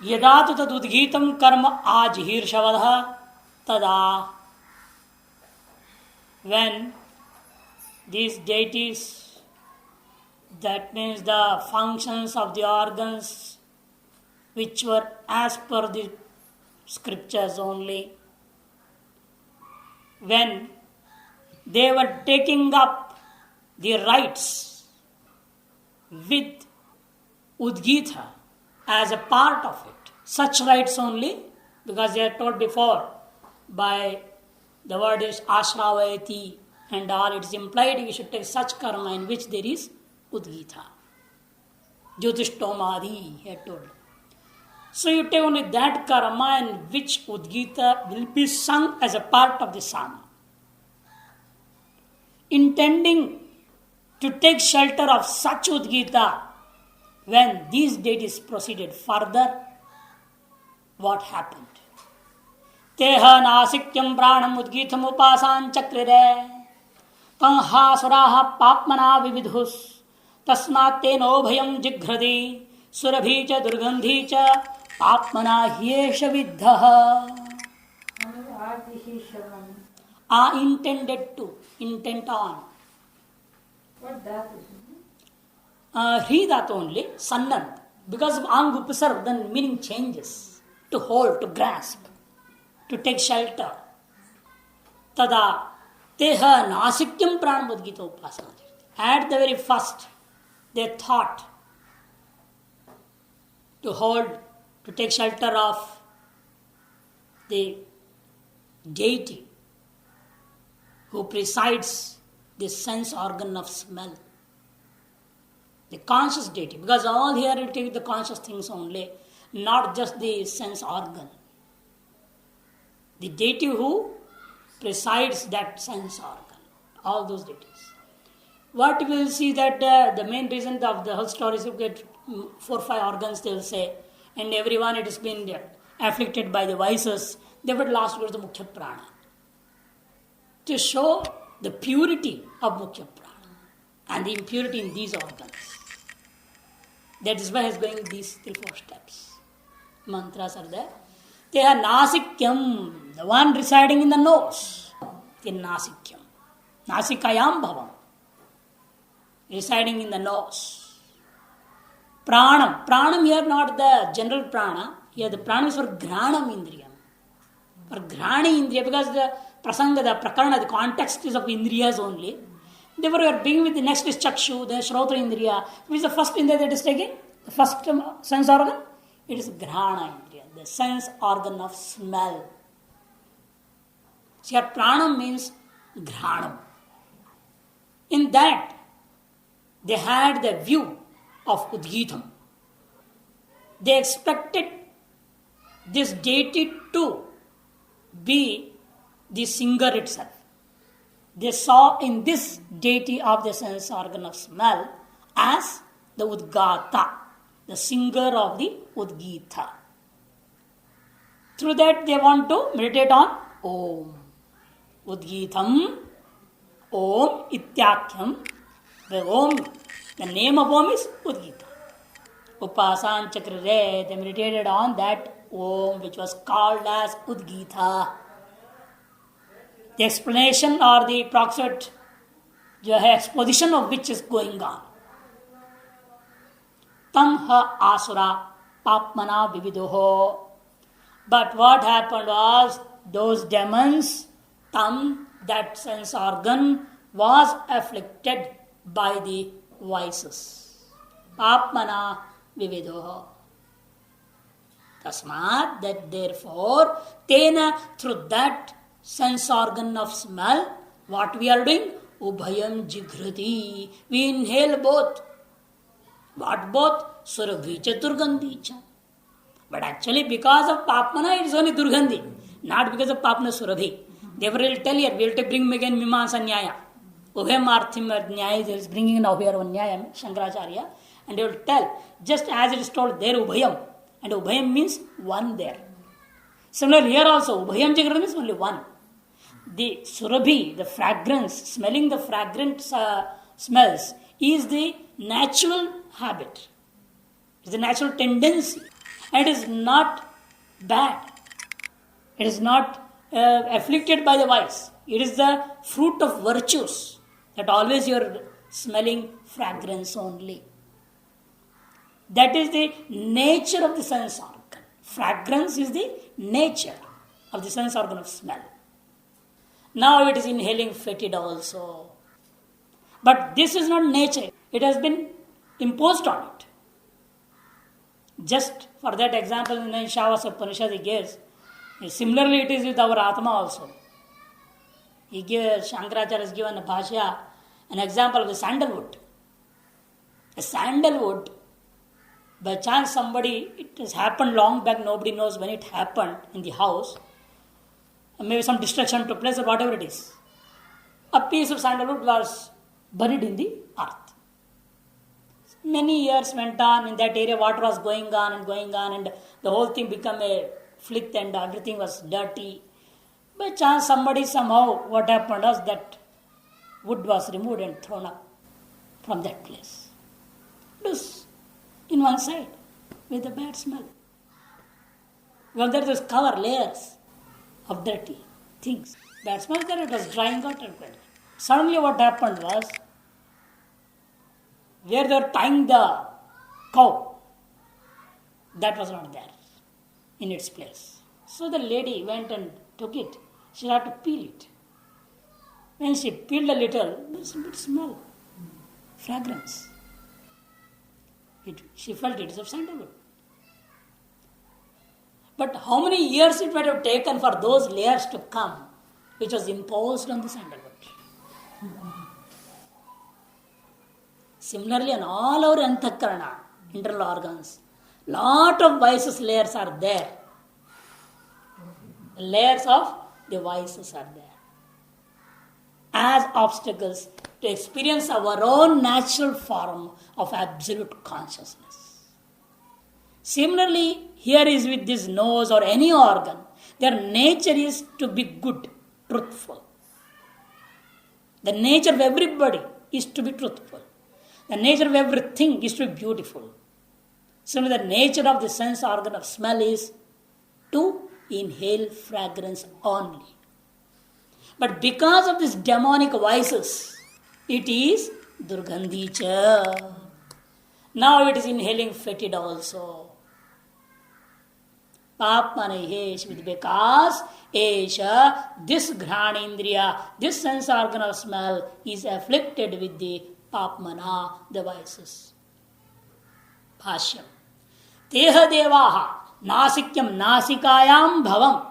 यदा तो तदुद्गीतम कर्म आजहीर्षवः तदा, when these deities, that means the functions of the organs which were as per the scriptures only, when they were taking up the rites with Udgita as a part of it, such rites only, because they are told before by the word is ashravayati and all, it is implied we should take such karma in which there is Udgita. Jyotishthomadhi, he had told. So you take only that karma in which Udgita will be sung as a part of the sama. Intending to take shelter of such Udgita, when these deities proceeded further, what happened? Teha nasikyam pranam udgitam upasan chakrire tanha suraha papmana vividhus tasmat teno bhayam jighradi surabhi cha durgandhi cha papmana hyesha viddha. Intended to, intent on. What that is? He that only, sannant. Because of ang upasarv, then meaning changes. To hold, to grasp, to take shelter. Tada teha nasikyam pranamudgita upasana. At the very first, they thought to hold, to take shelter of the deity who presides the sense organ of smell. The conscious deity, because all here will take the conscious things only, not just the sense organ. The deity who presides that sense organ, all those deities. What we will see that the main reason of the whole story is you get 4 or 5 organs, they will say, and everyone it has been afflicted by the vices, they would last with the Mukhya Prana. To show the purity of Mukhya Prana and the impurity in these organs. That is why he is going with these 3-4 steps. Mantras are there. They are nasikyam, the one residing in the nose. The nasikyam. Nasikayam bhavam. Residing in the nose. Pranam. Pranam here not the general prana. Here the prana is for granam indriyam. For grani indriya, because the prasanga, the prakarana, the context is of indriyas only. Therefore, we are beginning with the next is chakshu, the shrotra indriya. Which is the first indriya that is taken? The first sense organ? It is grana indriya, the sense organ of smell. So, here pranam means granam. In that, they had the view of Udgitam. They expected this deity to be the singer itself. They saw in this deity of the sense organ of smell as the Udgata, the singer of the Udgita. Through that they want to meditate on Om. Udgitam, Om Ityakhyam. The Om, the name of Om is Udgita. Upasan Chakrire, they meditated on that Om which was called as Udgita. The explanation or the approximate exposition of which is going on. Tam ha asura papmana vividoho. But what happened was, those demons, tam, that sense organ, was afflicted by the vices. Papmana vividoho. Tasmat, that therefore, tena, through that sense organ of smell, what we are doing? Ubhayam jighrati. We inhale both. What both? Surabhicha durgandhicha. But actually because of papmana it is only durgandhi. Not because of papna surabhi. Therefore will tell here, we will bring again mimamsa nyaya. Ubhayam arthim nyaya is bringing now here one nyaya, Shankaracharya. And they will tell, just as it is told there ubhayam. And ubhayam means one there. Similarly here also, ubhayam jighrati means only one. The surabhi, the fragrance, smelling the fragrant smells is the natural habit. It's the natural tendency. And it is not bad. It is not afflicted by the vice. It is the fruit of virtues that always you are smelling fragrance only. That is the nature of the sense organ. Fragrance is the nature of the sense organ of smell. Now it is inhaling fetid also. But this is not nature. It has been imposed on it. Just for that example, in the Shavas Upanishad he gives. Similarly, it is with our Atma also. He gives, Shankaracharya has given a Bhashya, an example of the sandalwood. A sandalwood, by chance somebody, it has happened long back, nobody knows when it happened in the house. Maybe some destruction took place or whatever it is. A piece of sandalwood was buried in the earth. Many years went on, in that area water was going on, and the whole thing became a flick and everything was dirty. By chance somebody somehow, what happened was that wood was removed and thrown up from that place. It was in one side with a bad smell. Well, there was cover layers of dirty things. Bad smell there, it was drying out. Suddenly what happened was, where they were tying the cow, that was not there in its place. So the lady went and took it. She had to peel it. When she peeled a little, there was a bit smell, fragrance. She felt it is of sandalwood. But how many years it might have taken for those layers to come, which was imposed on the sandalwood? Similarly, on all our antakarana, internal organs, lot of vices layers are there. Layers of the vices are there as obstacles to experience our own natural form of absolute consciousness. Similarly, here is with this nose or any organ, their nature is to be good, truthful. The nature of everybody is to be truthful. The nature of everything is to be beautiful. Similarly, the nature of the sense organ of smell is to inhale fragrance only. But because of these demonic vices, it is durgandhicha. Now it is inhaling fetid also. Papmanehesh, because Esha, this granindriya, this sense organ of smell is afflicted with the papmana, the vices. Bhashyam. Teha devaha, nasikyam nasikayam bhavam.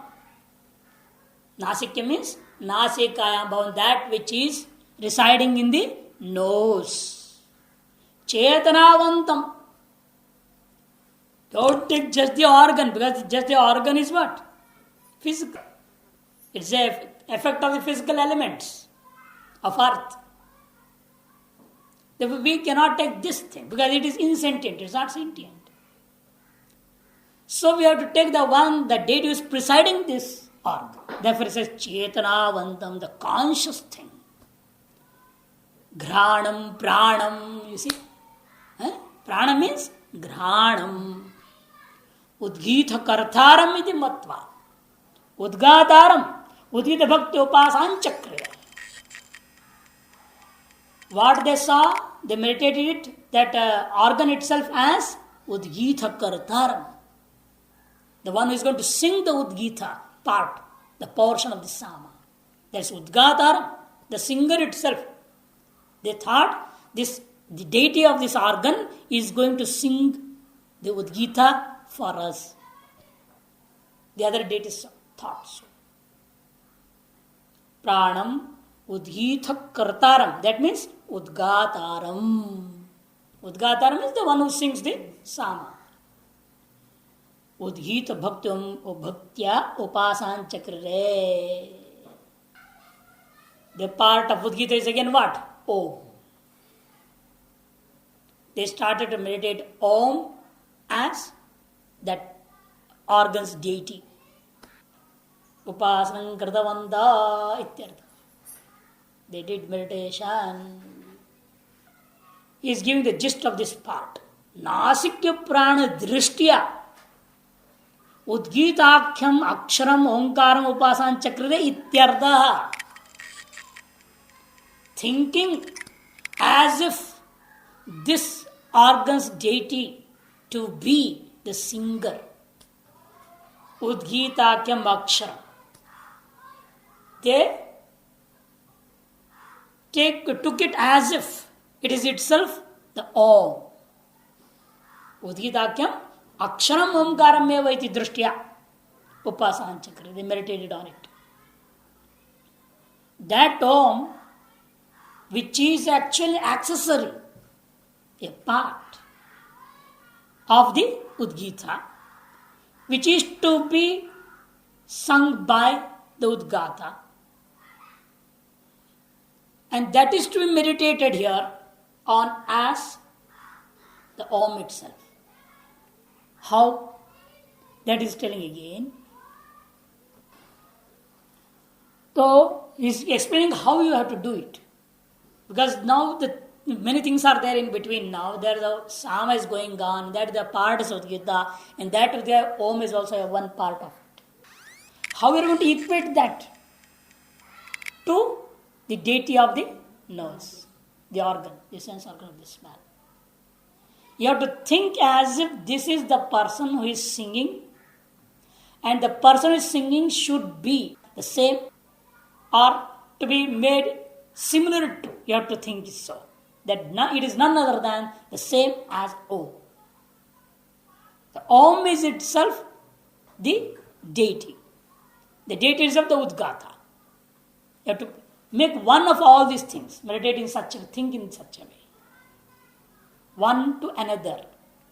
Nasikya means nasikayam bhavam, that which is residing in the nose. Chetanavantam. Don't take just the organ, because just the organ is what? Physical. It's the effect of the physical elements of earth. Therefore, we cannot take this thing because it is insentient, it is not sentient. So we have to take the one, the deity who is presiding this organ. Therefore it says Chetanavantam, the conscious thing. Granam, pranam, you see? Prana means granam. Udgita kartharam iti matva. Udgataram. Udgita bhakti upasanchakriya. What they saw, they meditated it, that organ itself as Udgita kartaram. The one who is going to sing the Udgita part, the portion of the Sama. That's Udgataram, the singer itself. They thought the deity of this organ is going to sing the Udgita for us. The other deities thought so. Pranam Udgita kartaram. That means Udgataram. Udgataram is the one who sings the Sama. Udgita bhaktyam bhaktya upasan chakrare. The part of Udgita is again what? Om. They started to meditate Om as that organ's deity. Upasanam kritavanta ityartha. They did meditation. He is giving the gist of this part. Nasikya prana drishtya. उद्गीताख्यम अक्षरम ओंकारम उपासन चक्र इत्यर्थ. Thinking as if this organ's deity to be the singer. Udgitakyam akshara. They took it as if it is itself the Om. Udgitakyam aksharam omkaram meva iti drishtya upasana chakra. They meditated on it. That Om, which is actually accessory, a part of the Udgita, which is to be sung by the Udgata, and that is to be meditated here on as the Om itself. How? That is telling again. So, he is explaining how you have to do it. Because now many things are there in between now. There the Sama is going on, that is the part of Udgita, and that the Om is also one part of it. How are you going to equate that to the deity of the nose, the organ, the sense organ of the smell? You have to think as if this is the person who is singing, and the person who is singing should be the same or to be made similar to. You have to think so. That it is none other than the same as Om. The Om is itself the deity. The deity is of the Udgata. You have to make one of all these things. Meditate in such a, think in such a way. One to another.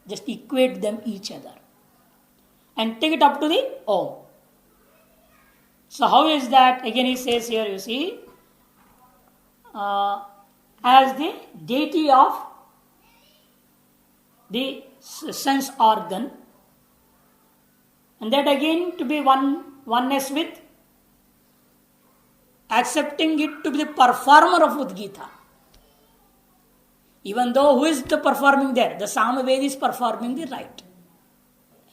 Just equate them each other. And take it up to the Om. So how is that? Again he says here, you see, as the deity of the sense organ, and that again to be oneness with accepting it to be the performer of Udgita. Even though who is the performing there? The Samavedi is performing the rite.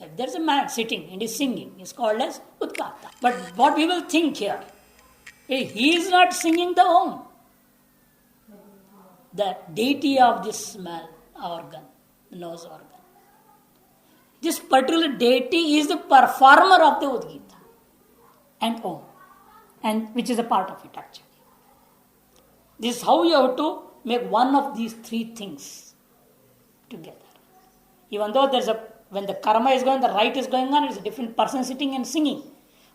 If there is a man sitting and is singing, is called as Udgata. But what we will think here, he is not singing the Om. The deity of this smell organ, the nose organ. This particular deity is the performer of the Udgita and Om, and which is a part of it actually. This is how you have to make one of these three things together. Even though when the karma is going, the rite is going on, it's a different person sitting and singing.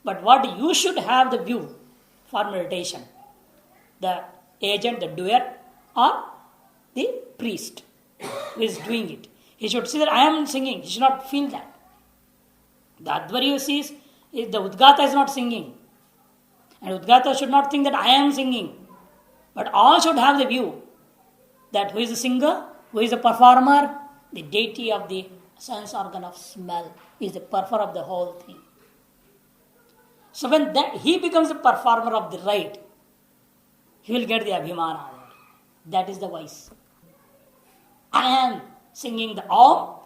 But what you should have the view for meditation, the agent, the doer, or the priest who is doing it. He should see that I am singing. He should not feel that. The Advarya sees if the Udgata is not singing. And Udgata should not think that I am singing. But all should have the view that who is the singer, who is the performer, the deity of the sense organ of smell is the performer of the whole thing. So when he becomes the performer of the rite, he will get the abhimana. That is the voice. I am singing the Om,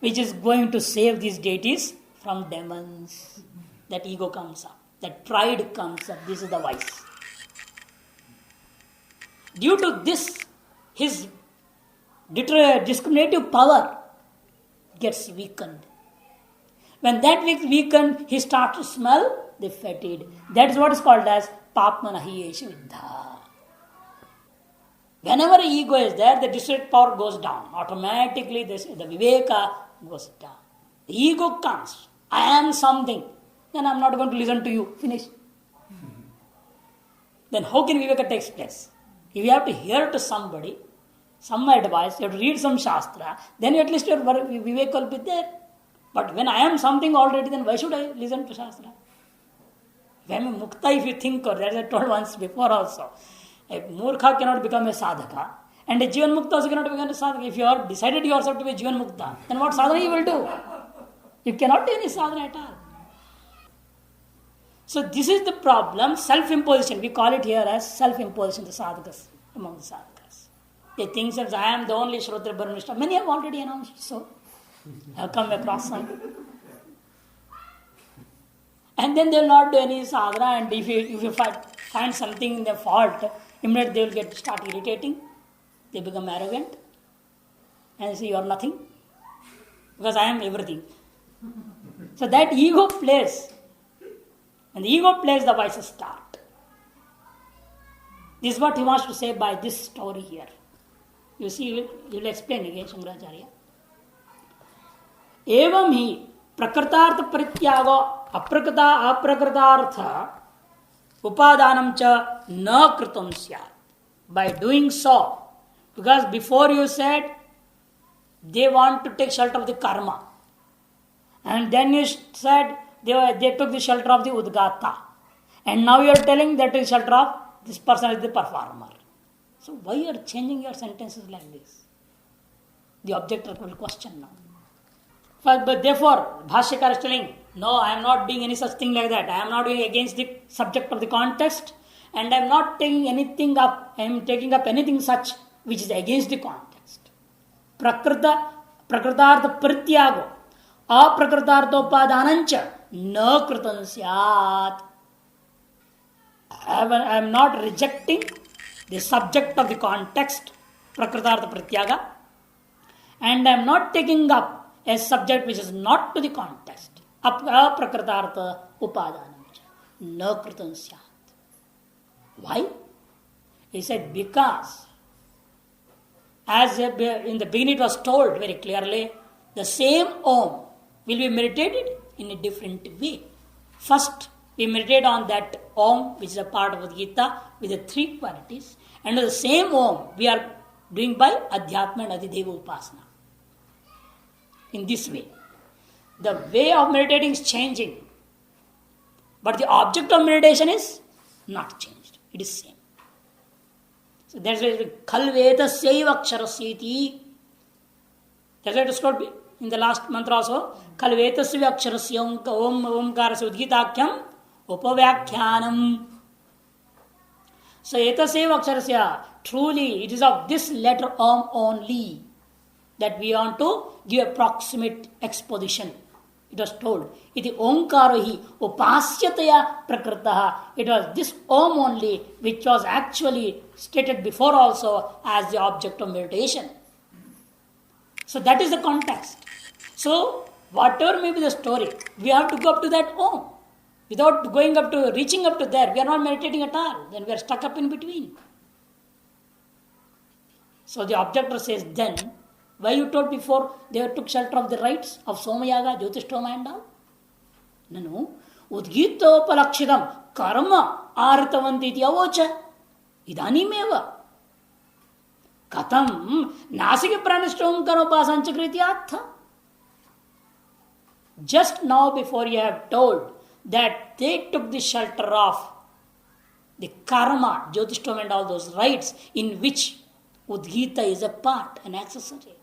which is going to save these deities from demons. That ego comes up. That pride comes up. This is the voice. Due to this, his discriminative power gets weakened. When that gets weakened, he starts to smell the fetid. That is what is called as Papmanahiyesha Viddha. Whenever ego is there, the district power goes down. Automatically, the viveka goes down. The ego comes. I am something. Then I am not going to listen to you. Finish. Then how can viveka takes place? If you have to hear to somebody, some advice, you have to read some shastra, then at least your viveka will be there. But when I am something already, then why should I listen to shastra? If I am a mukta, if you think, or that I told once before also, a murkha cannot become a sadhaka, and a jivan mukta also cannot become a sadhaka. If you have decided yourself to be a jivan mukta, then what sadhana you will do? You cannot do any sadhana at all. So this is the problem, self-imposition. We call it here as self-imposition, the sadhakas, among the sadhakas. They think that I am the only Shrotra Brahmanishta. Many have already announced so. I have come across some. And then they will not do any sadhana, and if you find something in the fault, immediately they will start irritating. They become arrogant and say, you are nothing because I am everything. So that ego plays. And the ego plays, the vices start. This is what he wants to say by this story here. You see, he will explain again, Shankaracharya. एवं ही प्रकृतार्थ परित्याग अप्रकृतार्थ उपादानम च न कृतं स्यात्. By doing so, because before you said they want to take shelter of the karma, and then you said they took the shelter of the udgata, and now you are telling that is shelter of this person is the performer. So why you are changing your sentences like this? The objector will question now. But therefore, Bhashyakar is telling, no, I am not doing any such thing like that. I am not doing against the subject of the context, and I am not taking anything up. I am taking up anything such which is against the context. Prakritartha prityago aprakrtarthopadanancha na kritam syat. I am not rejecting the subject of the context, prakritartha prityaga, and I am not taking up a subject which is not to the context. Aprakritartha upadanamcha na kritam syat. Why? He said, because as in the beginning it was told very clearly, the same Om will be meditated in a different way. First, we meditate on that Om, which is a part of the Gita, with the three qualities. And the same Om we are doing by Adhyatma and Adhideva Upasana. In this way, the way of meditating is changing, but the object of meditation is not changed. It is same. So that's why Khalveta Saiva Aksharasyati. That's why it is called in the last mantra also. Khalveta Saiva Aksharasyam Om Omkarasya Udgitakyam Upavyakhyanam. So Eta Saiva Aksharasyam. Truly, it is of this letter Om only that we want to give approximate exposition. It was told, iti omkarohi upasyataya prakritaha. It was this Om only which was actually stated before also as the object of meditation. So that is the context. So whatever may be the story, we have to go up to that Om. Without reaching up to there, we are not meditating at all. Then we are stuck up in between. So the objector says then, why you told before they took shelter of the rites of Somayaga, Jyotishtoma and all? No. Udgitopalakshitam karma artavanti iti avocha. Idanimeva. Katam nasika pranishtom karopasancha krityatha. Just now before you have told that they took the shelter of the karma, Jyotishtoma and all those rites in which Udgita is a part, an accessory.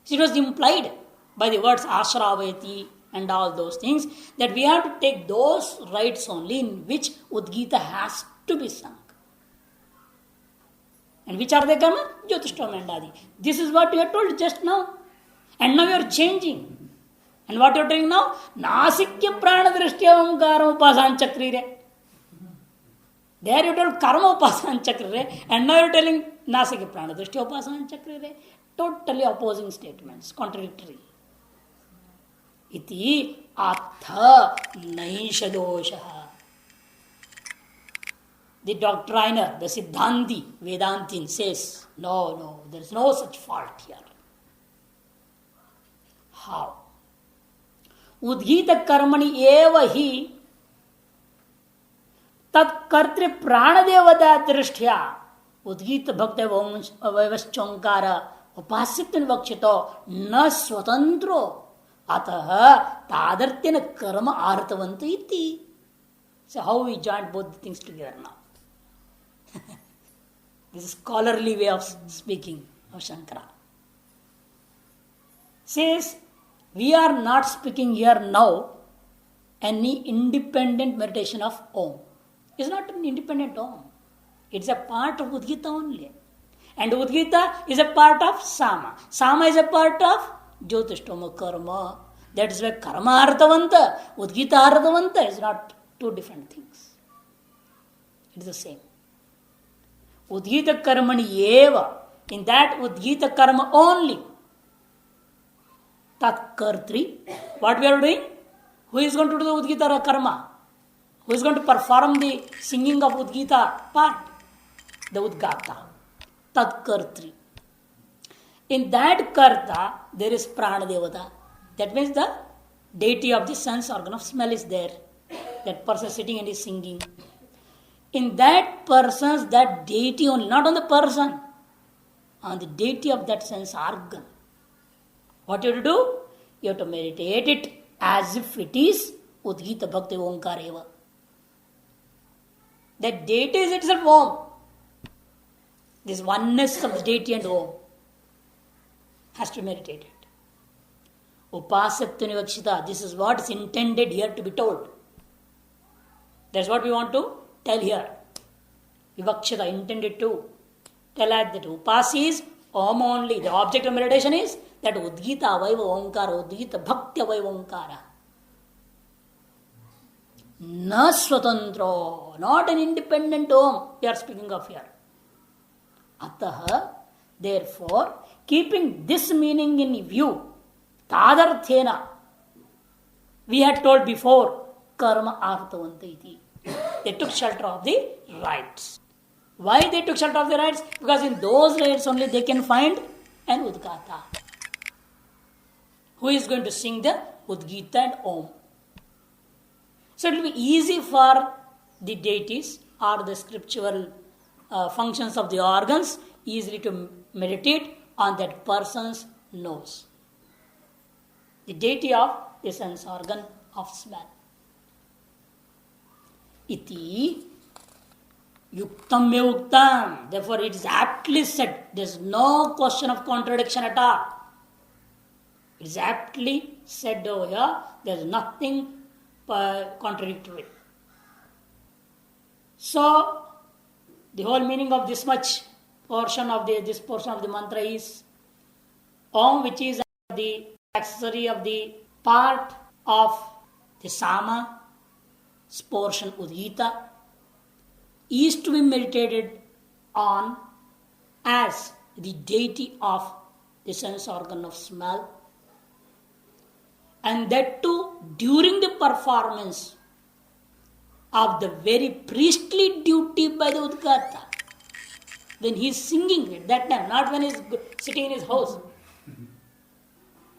So it was implied by the words Ashravati and all those things that we have to take those rites only in which Udgita has to be sung. And which are they karma? Jyotishtoma and Adi. This is what you are told just now. And now you are changing. And what you are doing now? Nasikya prana drishtya omkara upasan chakrire. There you told karma upasan chakrire, and now you are telling nasikya prana drishtya upasan chakrire. Totally opposing statements, contradictory. Iti atha naisha dosha. The doctriner, the Siddhanti, Vedantin says, no, there is no such fault here. How? Udgita karmani eva hi tat kartri pranadevada drishtya Udgita bhakta vavaschonkara उपासित वक्षितो न स्वतंत्रो अतः तादर्त्यन कर्म आर्तवंत इति. So how we join both the things together now? This is scholarly way of speaking of Shankara. Says we are not speaking here now any independent meditation of Om. It's not an independent Om. It's a part of Udgita only. And Udgita is a part of Sama. Sama is a part of Jyotishtoma karma. That's why karma arthavanta, udgita arthavanta is not two different things. It is the same. Udgita karmani eva. In that udgita karma only. Tat kartri. What we are doing? Who is going to do the udgita karma? Who is going to perform the singing of udgita part? The udgata. Tat kartri. In that karta, there is prana devata. That means the deity of the sense organ of smell is there. That person sitting and is singing. In that person's, that deity only, not on the person, on the deity of that sense organ. What you have to do? You have to meditate it as if it is Udgita Bhakti Omkar eva. That deity is itself Om. This oneness of the deity and Om has to be meditated. Upasatya Nivakshita. This is what is intended here to be told. That's what we want to tell here. Vivakshita, intended to tell us that Upasi is Om only. The object of meditation is that Udgita Avaiva Omkara, Udgita Bhakti Avaiva Omkara. Na Swatantro, not an independent Om we are speaking of here. Ataha, therefore, keeping this meaning in view, Tadarthena, we had told before, Karma Arthavanta iti. They took shelter of the rites. Why they took shelter of the rites? Because in those rites only they can find an Udgata. Who is going to sing the Udgita and Om? So it will be easy for the deities or the scriptural functions of the organs easily to meditate on that person's nose. The deity of the sense organ of smell. Iti yuktam me uktam. Therefore it is aptly said. There is no question of contradiction at all. It is aptly said over here. There is nothing contradictory. So, the whole meaning of this much portion of this portion of the mantra is Om, which is the accessory of the part of the Sama portion Udgita, is to be meditated on as the deity of the sense organ of smell, and that too during the performance of the very priestly duty by the Udgata. When he is singing at that time, not when he is sitting in his house.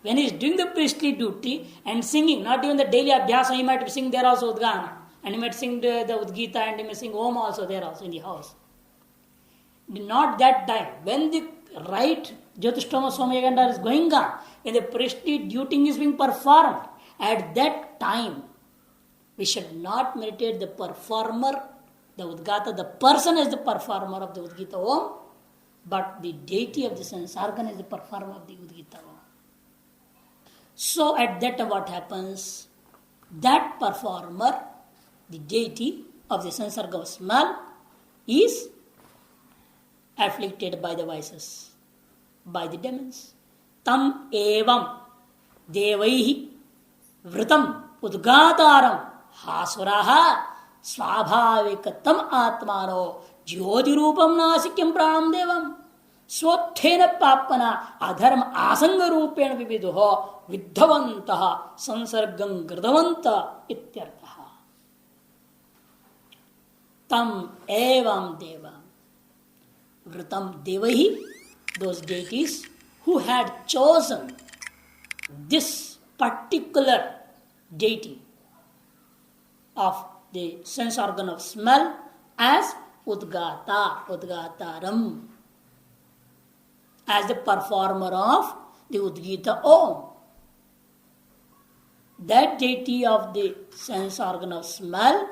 When he is doing the priestly duty and singing, not even the daily abhyasa, he might sing there also Udgana. And he might sing the Udgita and he may sing Om also there also in the house. Not that time. When the right Jyotishtoma Somayaganda is going on, when the priestly duty is being performed, at that time, we should not meditate the performer, the Udgata, the person is the performer of the Udgita Om, but the deity of the sense organ is the performer of the Udgita Om. So at that time what happens? That performer, the deity of the sense organ of smell, is afflicted by the vices, by the demons. Tam evam devaihi vritam udgataram hasuraha swabhavikatam atmano jyotirupam nasikyam pranam devam swothena papana adharma asanga rupena vividuho viddhavantaha sansargam gridavanta ityartha. Tam evam devam vritam devahi, those deities who had chosen this particular deity of the sense organ of smell as Udgata, Udgataram, as the performer of the Udgita Om. That deity of the sense organ of smell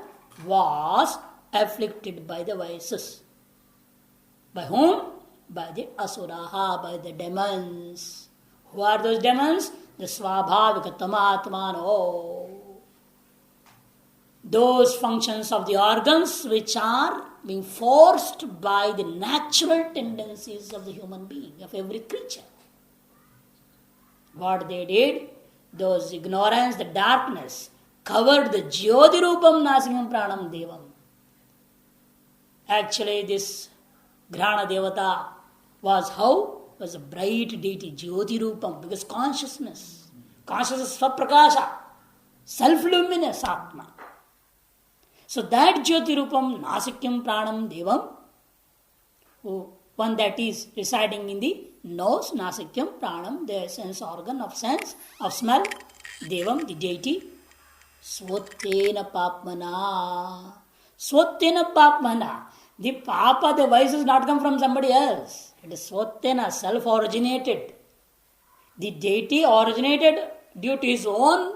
was afflicted by the vices. By whom? By the Asuraha, by the demons. Who are those demons? The Swabhavika Tamatmano. Those functions of the organs which are being forced by the natural tendencies of the human being, of every creature. What they did? those ignorance, the darkness, covered the Jyoti Rupam Nasikam Pranam Devam. Actually, this Grana Devata was how? Was a bright deity, Jyoti Rupam, because consciousness Svaprakasha, self-luminous Atma. So that Jyoti Rupam Nasikyam Pranam Devam, one that is residing in the nose, Nasikyam Pranam, the sense organ of sense, of smell, Devam, the deity, Swattena Papmana. Swattena Papmana. The Papa, the vice has not come from somebody else. It is Swattena, self-originated. The deity originated due to his own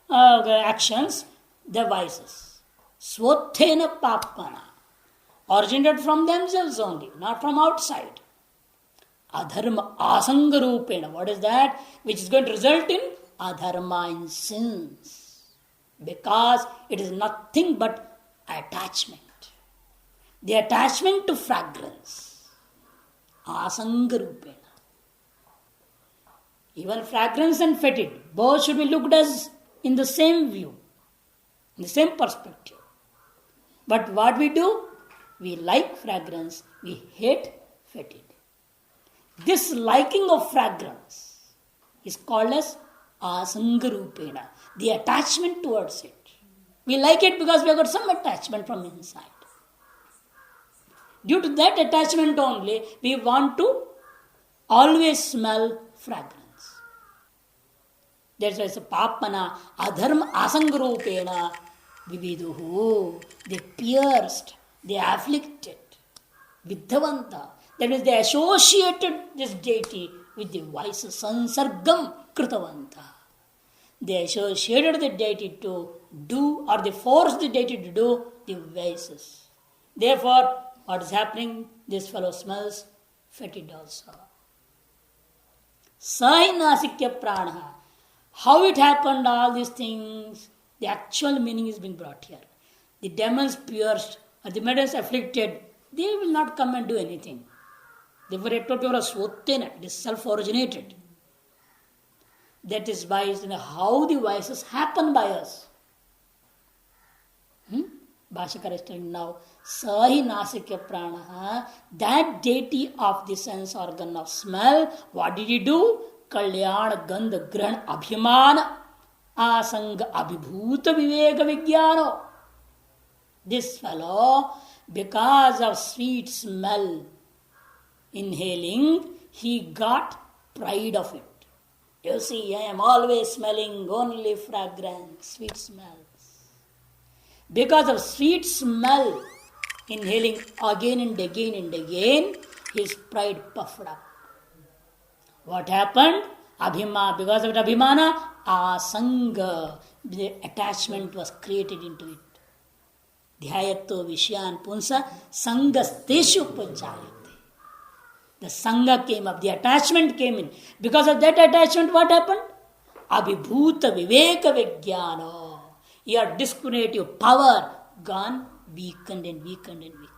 actions, the vices. Swattena Papmana. Originated from themselves only, not from outside. Adharma asanga rupena. What is that? Which is going to result in adharma, in sins. Because it is nothing but attachment. The attachment to fragrance. Asanga rupena. Even fragrance and fetid, both should be looked as in the same view, in the same perspective. But what we do? We like fragrance, we hate fetid. This liking of fragrance is called as asangarupena, the attachment towards it. We like it because we have got some attachment from inside. Due to that attachment only, we want to always smell fragrance. That's why it's a papmana, adharma asangarupena, vividuhu. They pierced, they afflicted, vidhavanta. That means they associated this deity with the vices, sansargam kritavanta. They associated the deity to do, or they forced the deity to do the vices. Therefore, what is happening? This fellow smells fetid also. Sai nasikya prana. How it happened, all these things, the actual meaning is being brought here. The demons pierced, or the demons afflicted, they will not come and do anything. They were swattena, it is self-originated. That is why how the vices happen by us. Bhashakara is telling now, Sahi Nasikya Prana, that deity of the sense organ of smell, what did he do? Kalyana Gandha Grahan Abhimana Asanga Abhibhuta Viveka Vijnano. This fellow, because of sweet smell, inhaling, he got pride of it. You see, I am always smelling only fragrance, sweet smells. Because of sweet smell, inhaling again and again and again, his pride puffed up. What happened? Abhima, because of Abhimana, asanga, the attachment was created into it. Dhyayato Vishyan Punsa Sangasteshu Panchayate. The Sangha came up, the attachment came in. Because of that attachment, what happened? Abhibhuta Viveka Vijnano. Your discriminative power gone, weakened and weakened and weakened.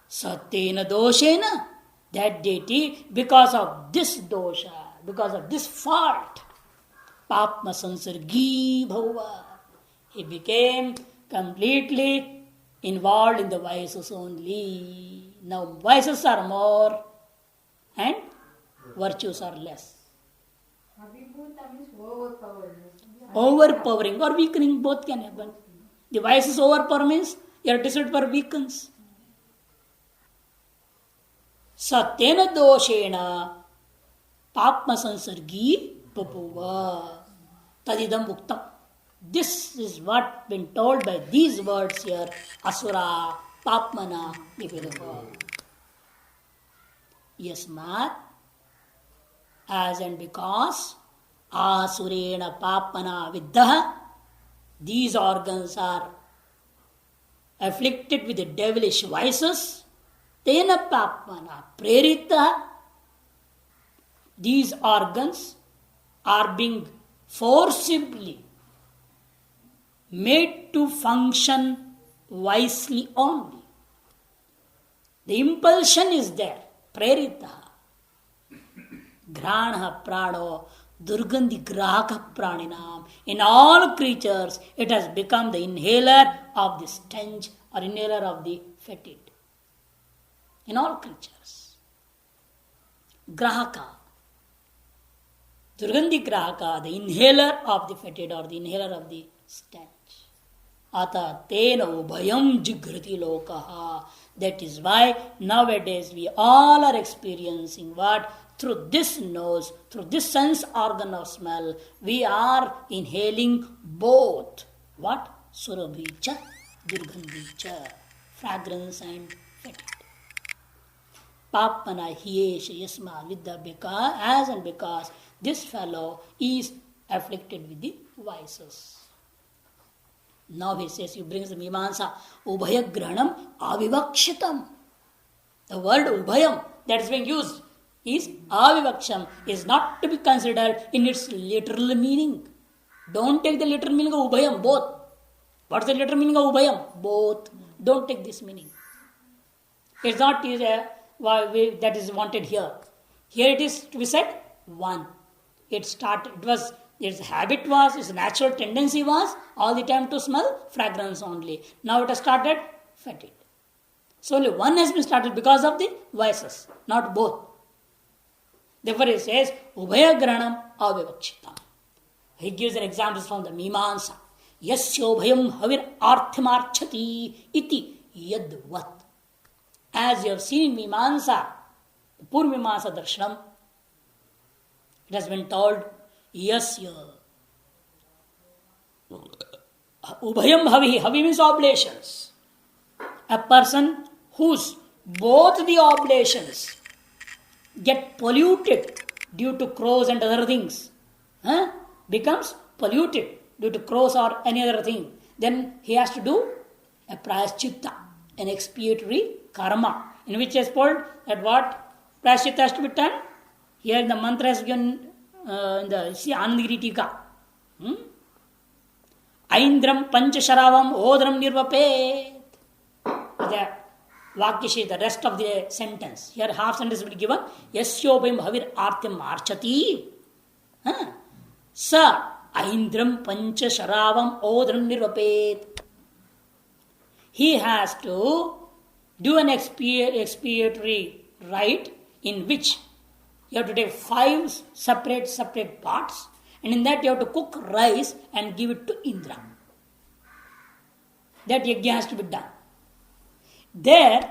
Satyena Doshena, that deity, because of this dosha, because of this fault, Papma Sansargi Bhava, he became completely involved in the vices only. Now vices are more and virtues are less. Abhibhuta means overpowered. Overpowering or weakening, both can happen. The vices overpower means your desire for weakens. Satyena doshena papma sansargi papuva tadidam uktam. This is what been told by these words here. Asura papmana nivedava. Yasmat, as and because asurena papmana viddaha, these organs are afflicted with the devilish vices. Tena papmana prerita, these organs are being forcibly made to function wisely only. The impulsion is there, prerita. Grana prano Durgandhi grahaka praninam. In all creatures, it has become the inhaler of the stench or inhaler of the fetid. In all creatures. Grahaka. Durgandhi grahaka, the inhaler of the fetid or the inhaler of the stench. Ata tena ubhayam jigrati lokaha. That is why nowadays we all are experiencing what? Through this nose, through this sense organ of smell, we are inhaling both. What? Surabhicha, durgandhicha. Fragrance and fetid. Papana hiyesha yasma vidya because, as and because this fellow is afflicted with the vices. Now he says, he brings the Mimamsa, Ubhaya Granam Avivakshitam. The word Ubhayam that is being used is Avivaksham, is not to be considered in its literal meaning. Don't take the literal meaning of Ubhayam, both. What's the literal meaning of Ubhayam? Both. Don't take this meaning. It's not that is wanted here. Here it is to be said one. Its habit was, its natural tendency was all the time to smell fragrance only. Now it has started fetid. So only one has been started because of the vices, not both. Therefore he says, Ubhaya Granam Avivakshitam. He gives an example from the Mimamsa. Yasyobhayam havir arthimarchati iti yadvat. As you have seen in Mimamsa, the Purva Mimamsa Darshanam, it has been told, Yasya. Ubhayam havi. Havi means oblations. A person whose both the oblations get polluted due to crows and other things, becomes polluted due to crows or any other thing, then he has to do a prayaschitta, an expiatory karma, in which is told that what prayaschitta has to be done. Here in the mantra has given in the Anandagiri Tika. Aindram panchasharavam odram nirvapet. The Vakya, the rest of the sentence. Here half sentence will be given. Yasyobhayam havir artyam marchati. Sa aindram panchasharavam odram nirvapet. He has to do an expiatory rite in which you have to take 5 separate parts, and in that you have to cook rice and give it to Indra. That yajna has to be done. There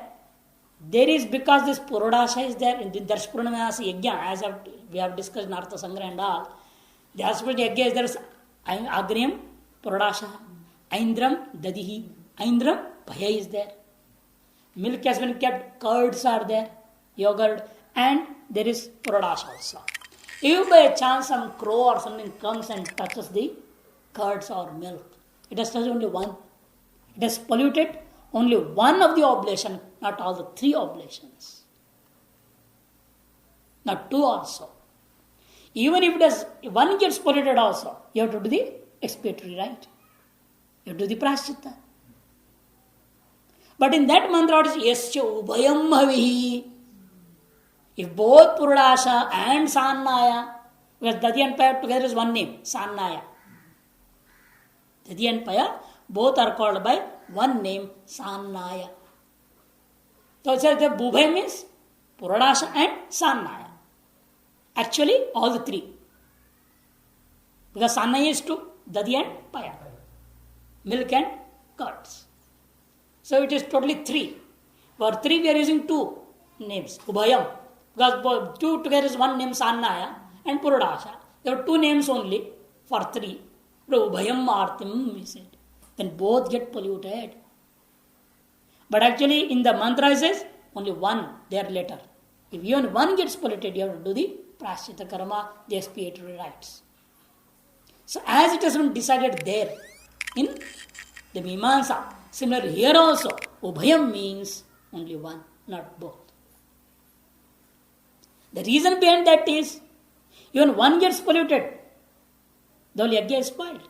is, because this Purodasha is there, in the Darshpurnamasa yajna, as we have discussed in Artha Sangra and all, the Darshpurnamasa yajna is there, Agriyam, Purodasha, Aindram, Dadihi, Aindram, Paya is there. Milk has been kept, curds are there, yogurt, and there is Purodasha also. If by a chance some crow or something comes and touches the curds or milk, it has touched only one. It has polluted only one of the oblation, not all the 3 oblations. Not 2 also. Even if one gets polluted also, you have to do the expiatory rite. You have to do the prashchitta. But in that mantra, it is Yasya Ubhayam Havihi. If both Purodasha and Sannaya, because Dadi and Paya together is one name, Sannaya. Dadi and Paya both are called by one name, Sannaya. So it says that Ubhayam means Purodasha and Sannaya. Actually, all the 3. Because Sannaya is 2, Dadi and Paya. Milk and curds. So it is totally 3. For 3 we are using 2 names, Ubhayam. Because 2 together is one name, Sannaya and Purodasha. There are 2 names only for 3. Ubhayam Artim, we said. Then both get polluted. But actually in the mantra it says only one there later. If even one gets polluted, you have to do the prashchitta karma, the expiatory rites. So as it has been decided there in the Mimamsa, similar here also, Ubhayam means only one, not both. The reason behind that is, even one gets polluted, the whole yajna is spoiled.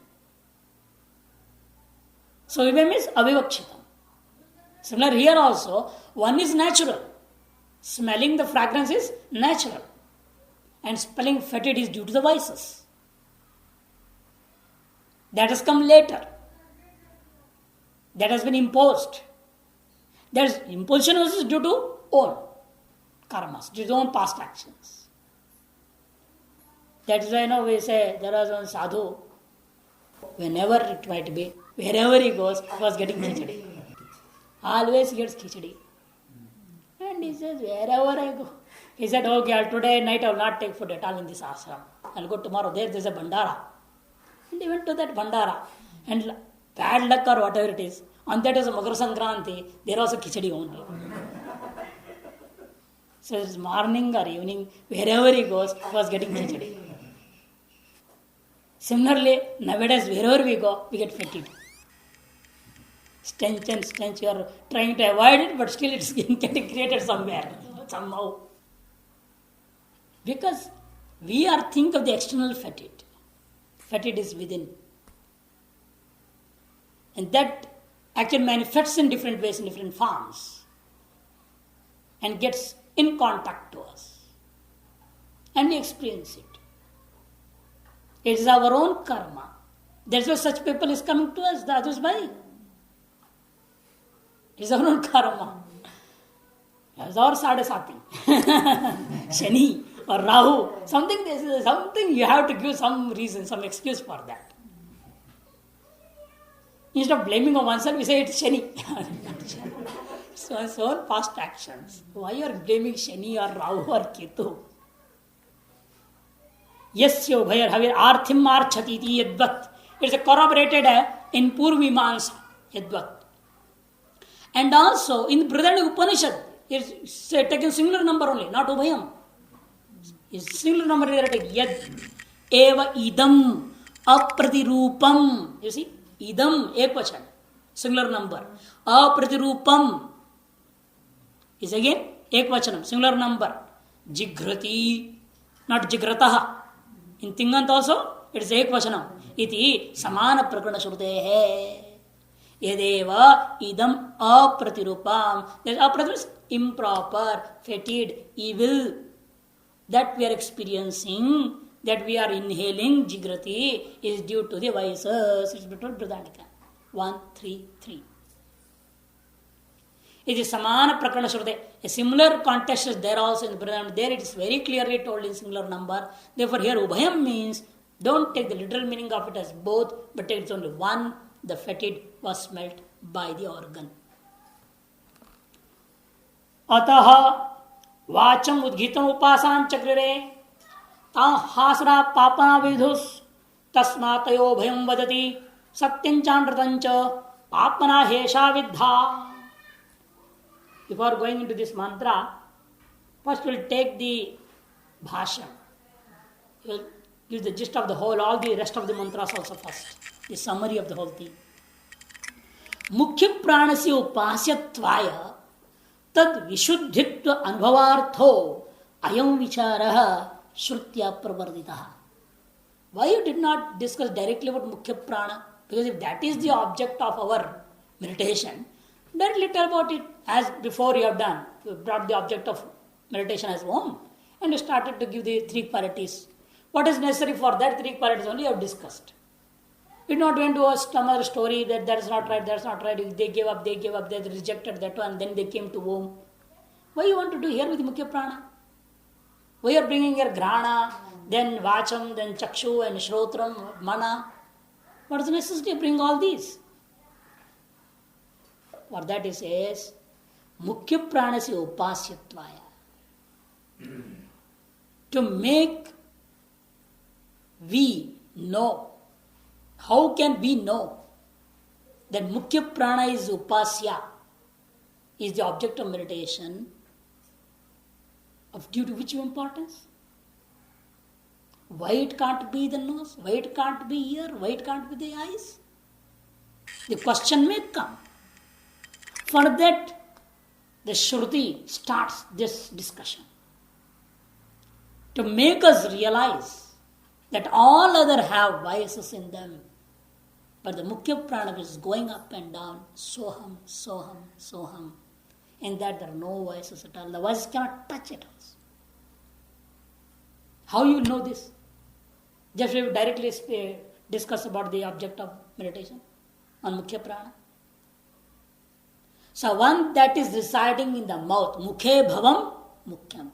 So Ubhayam is avivakshitam. Similar here also, one is natural. Smelling the fragrance is natural. And spelling fetid is due to the vices. That has come later. That has been imposed. That is, impulsion is due to own karmas, due to own past actions. That is why we say there was one sadhu, whenever it might be, wherever he goes, he was getting khichdi. Always gets khichdi. And he says, wherever I go. He said, okay, today night I will not take food at all in this ashram. I will go tomorrow. There is a bandara. And he went to that bandara. And bad luck or whatever it is, on that is a Makar Sankranti, there was a khichdi only. So it's morning or evening, wherever he goes, he was getting khichdi. Similarly, nowadays, wherever we go, we get fatigued. Stench and stench, you are trying to avoid it, but still it's getting created somewhere, somehow. Because we are think of the external fatigue. Fatigue is within. And that actually manifests in different ways, in different forms. And gets in contact to us. And we experience it. It is our own karma. That's why such people is coming to us, the others by. It is our own karma. It is our sadasati. Shani or Rahu. Something you have to give some reason, some excuse for that. Instead of blaming on oneself, we say it's Shani. So it's own past actions. Why you are blaming Shani or Rahu or Ketu? Yasyo bhayar havir arthim marchati yadvat. It's corroborated in Purvimansa yadvat. And also in Brihadaranyaka Upanishad, it's taken singular number only, not Ubhayam. It's singular number there taken. Yad eva idam apratirupam. You see, idam ekvachan, singular number. Apratirupam is again ekvachanam, singular number. Jigrati, not jigrataha. In Tingant also, it is ekvachanam. Iti samana prakarana shrutehe. Yadeva idam apratirupam. That apratirupam is improper, fetid, evil. That we are experiencing, that we are inhaling, jigrati, is due to the vices. It's between Brihadaranyaka 1:3:3. It is samana prakarana shrute. A similar context is there also in Brihadaranyaka. There it is very clearly told in singular number. Therefore here ubhayam means, don't take the literal meaning of it as both, but take it only one. The fetid was smelt by the organ. Ataha vacham udghitam upasan chakrire ta hasra papana vidhus tasmatayo bhayam vadati satyamchandritancha papana hesha vidha. Before going into this mantra, first we'll take the bhashya. We'll give the gist of the whole, all the rest of the mantras also first. The summary of the whole thing. Mukhya pranasya upasyattvaya tad vishuddhitva anubhavartho ayam vicharaha shrutya pravarditaha. Why you did not discuss directly about mukhya prana? Because if that is the object of our meditation, then little about it as before you have done. You brought the object of meditation as home and you started to give the three qualities. What is necessary for that three qualities only you have discussed. You not went to some other story that is not right, that's not right. They gave up, they rejected that one, then they came to home. Why you want to do here with Mukhya Prana? Why you are bringing your Grana, then Vacham, then Chakshu and Shrotram, Mana? What is the necessity to bring all these? For that he says, Mukhya Pranasya Upasyatvaya. To make we know. How can we know that Mukhya Prana is Upasya, is the object of meditation, of due to which importance? Why it can't be the nose? Why it can't be ear? Why it can't be the eyes? The question may come. For that, the Shruti starts this discussion. To make us realize that all other have vices in them. But the Mukhya Prana is going up and down, soham, soham, soham. In that there are no vices at all. The vices cannot touch it also. How you know this? Just we directly discuss about the object of meditation on Mukhya Prana. So one that is residing in the mouth, Mukhe Bhavam Mukhyam.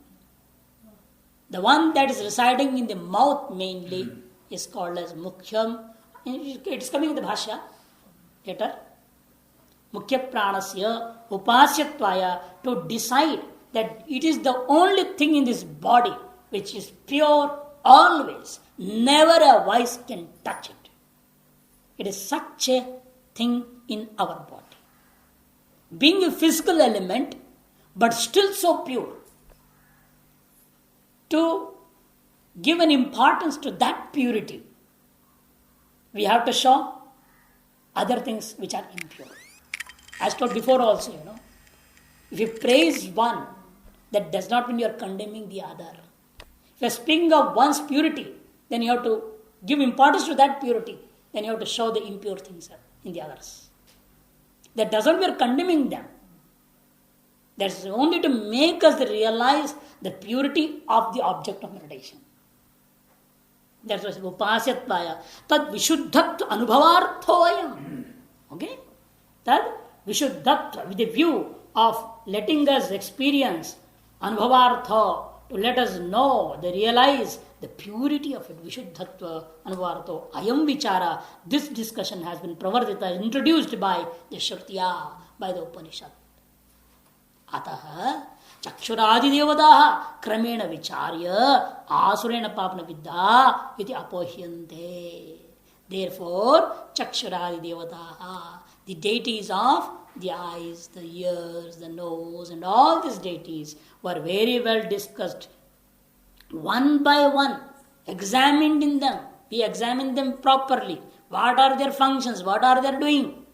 The one that is residing in the mouth mainly is called as Mukhyam. It's coming in the Bhashya later. Mukhya Pranasya Upasyattvaya, to decide that it is the only thing in this body which is pure always. Never a voice can touch it. It is such a thing in our body. Being a physical element, but still so pure. To give an importance to that purity, we have to show other things which are impure. As told before also, if you praise one, that does not mean you are condemning the other. If you are speaking of one's purity, then you have to give importance to that purity. Then you have to show the impure things in the others. That doesn't mean we are condemning them. That's only to make us realize the purity of the object of meditation. That's what Upasyattvaya. Tad Vishuddhatva Anubhavarthoyam. Okay? Tad Vishuddhatva, with the view of letting us experience Anubhavartha, to let us know, to realize the purity of it. Vishuddhatva Anubhavartho. Ayam Vichara. This discussion has been pravardita, introduced by the Shrutiya, by the Upanishad. Ataha Chakshuradi Devadaha Kramena Vicharya Asurena Papna Vidya Iti Apohyante. Therefore, Chakshuradi Devadaha, the deities of the eyes, the ears, the nose, and all these deities were very well discussed one by one, examined in them. We examine them properly. What are their functions? What are they doing?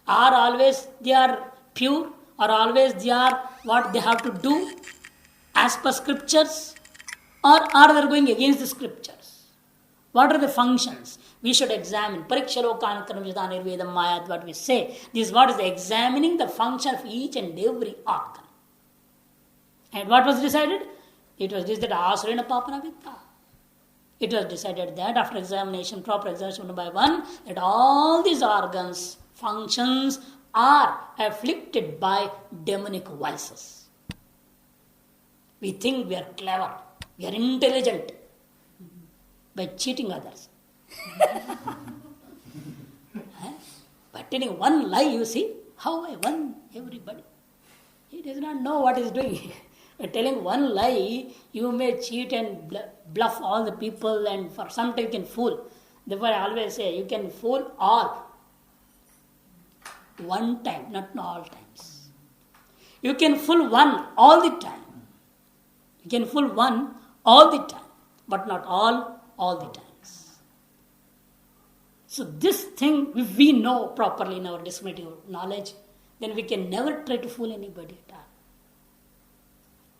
Are always they are pure? Or always they are what they have to do as per scriptures? Or are they going against the scriptures? What are the functions? We should examine. Parikshalokanakaram Vedam Mayad, what we say. This is what is examining the function of each and every organ. And what was decided? It was decided Asurena Papana Vidya. It was decided that after examination, proper examination one by one, that all these organs, functions are afflicted by demonic vices. We think we are clever, we are intelligent by cheating others. By telling one lie, you see how I won everybody. He does not know what he is doing. By telling one lie, you may cheat and bluff all the people, and for some time you can fool. Therefore, I always say you can fool all. One time, not all times. You can fool one all the time. You can fool one all the time, but not all the times. So this thing, if we know properly in our discriminative knowledge, then we can never try to fool anybody at all.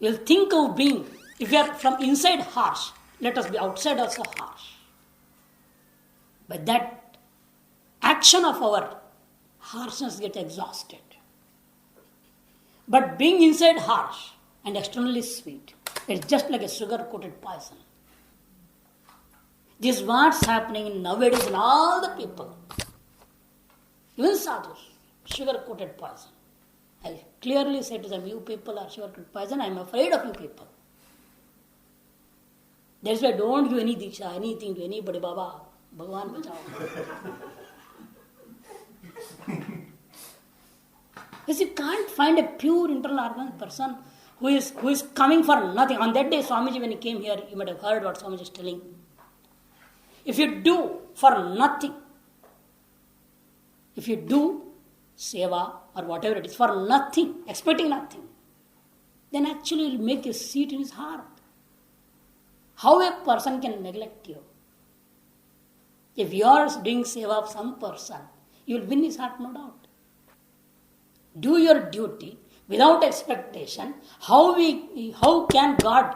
We'll think of being, if we are from inside harsh, let us be outside also harsh. But that action of our harshness gets exhausted. But being inside harsh and externally sweet, it's just like a sugar-coated poison. This is what's happening nowadays in all the people. Even sadhus, sugar-coated poison. I clearly say to them, you people are sugar-coated poison, I am afraid of you people. That's why don't give any diksha, anything to anybody, Baba. Bhagavan bachao. Because you can't find a pure internal organ person who is coming for nothing. On that day, Swamiji, when he came here, you might have heard what Swamiji is telling. If you do for nothing, if you do seva or whatever it is for nothing, expecting nothing, then actually it will make a seat in his heart. How a person can neglect you? If you are doing seva of some person, you will win his heart, no doubt. Do your duty without expectation. How can God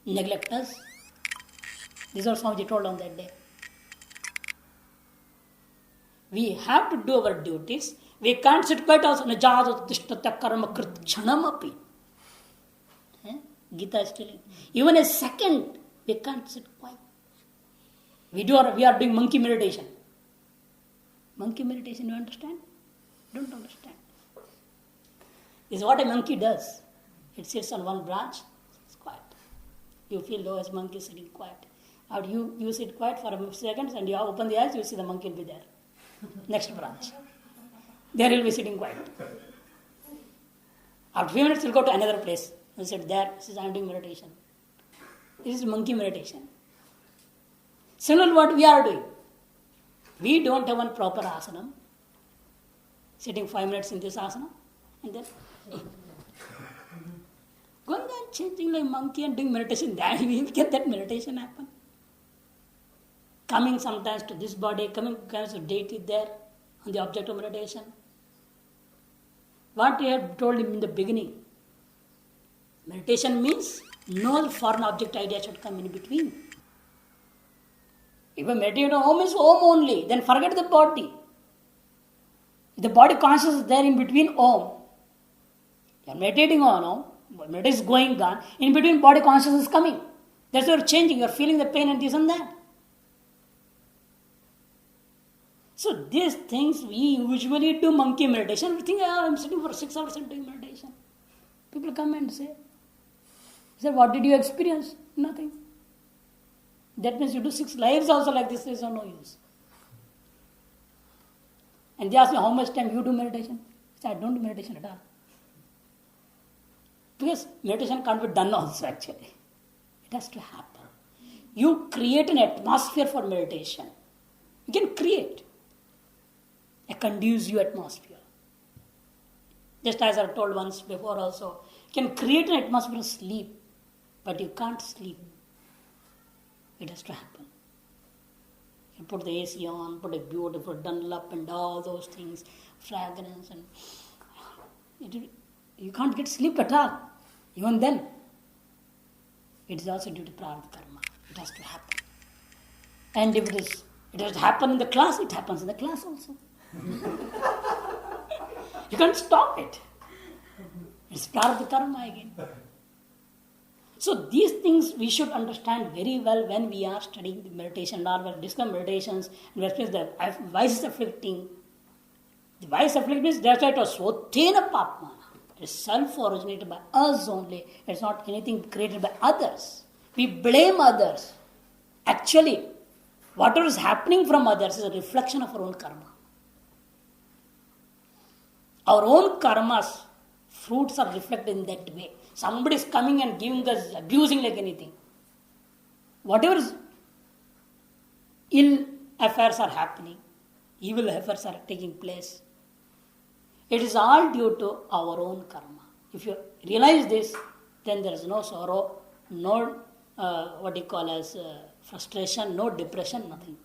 neglect us? This is what Swamiji told on that day. We have to do our duties. We can't sit quiet also. Gita is telling. Even a second We can't sit quiet. We are doing monkey meditation. Monkey meditation, you understand? Don't understand. This is what a monkey does. It sits on one branch, it's quiet. You feel, oh, as monkey is sitting quiet. Or you sit quiet for a few seconds and you open the eyes, you see the monkey will be there. Next branch. There he will be sitting quiet. After a few minutes, he'll go to another place. He'll sit there. This is, I'm doing meditation. This is monkey meditation. Similarly, what we are doing. We don't have one proper asana. Sitting 5 minutes in this asana. And then going and changing like monkey and doing meditation. Then we will get that meditation happen. Coming sometimes to this body, coming kinds of deity there on the object of meditation. What we have told him in the beginning. Meditation means no foreign object idea should come in between. If you meditate on Om is Om only, then forget the body. If the body consciousness is there in between Om, you are meditating on Om, meditation is going on, in between body consciousness is coming. That's why you are changing, you are feeling the pain and this and that. So these things we usually do monkey meditation. We think, I'm sitting for 6 hours and doing meditation. People come and say, what did you experience? Nothing. That means you do 6 lives also like this, is of no use. And they ask me, how much time you do meditation? I say, I don't do meditation at all. Because meditation can't be done also actually. It has to happen. You create an atmosphere for meditation. You can create a conducive atmosphere. Just as I told once before also, you can create an atmosphere of sleep, but you can't sleep. It has to happen. You put the AC on, put a beautiful Dunlop and all those things, fragrance, and you can't get sleep at all. Even then, it is also due to prarabdha karma. It has to happen. And if it has to happen in the class, it happens in the class also. You can't stop it. It's prarabdha karma again. So these things we should understand very well when we are studying the meditation or when we discuss meditations and we express the vices afflicting. The vice afflicting is that's why it was Swotena Papmana. It is self-originated by us only. It's not anything created by others. We blame others. Actually, whatever is happening from others is a reflection of our own karma. Our own karmas, fruits are reflected in that way. Somebody is coming and giving us, abusing like anything. Whatever is ill affairs are happening, evil affairs are taking place, it is all due to our own karma. If you realize this, then there is no sorrow, no frustration, no depression, nothing.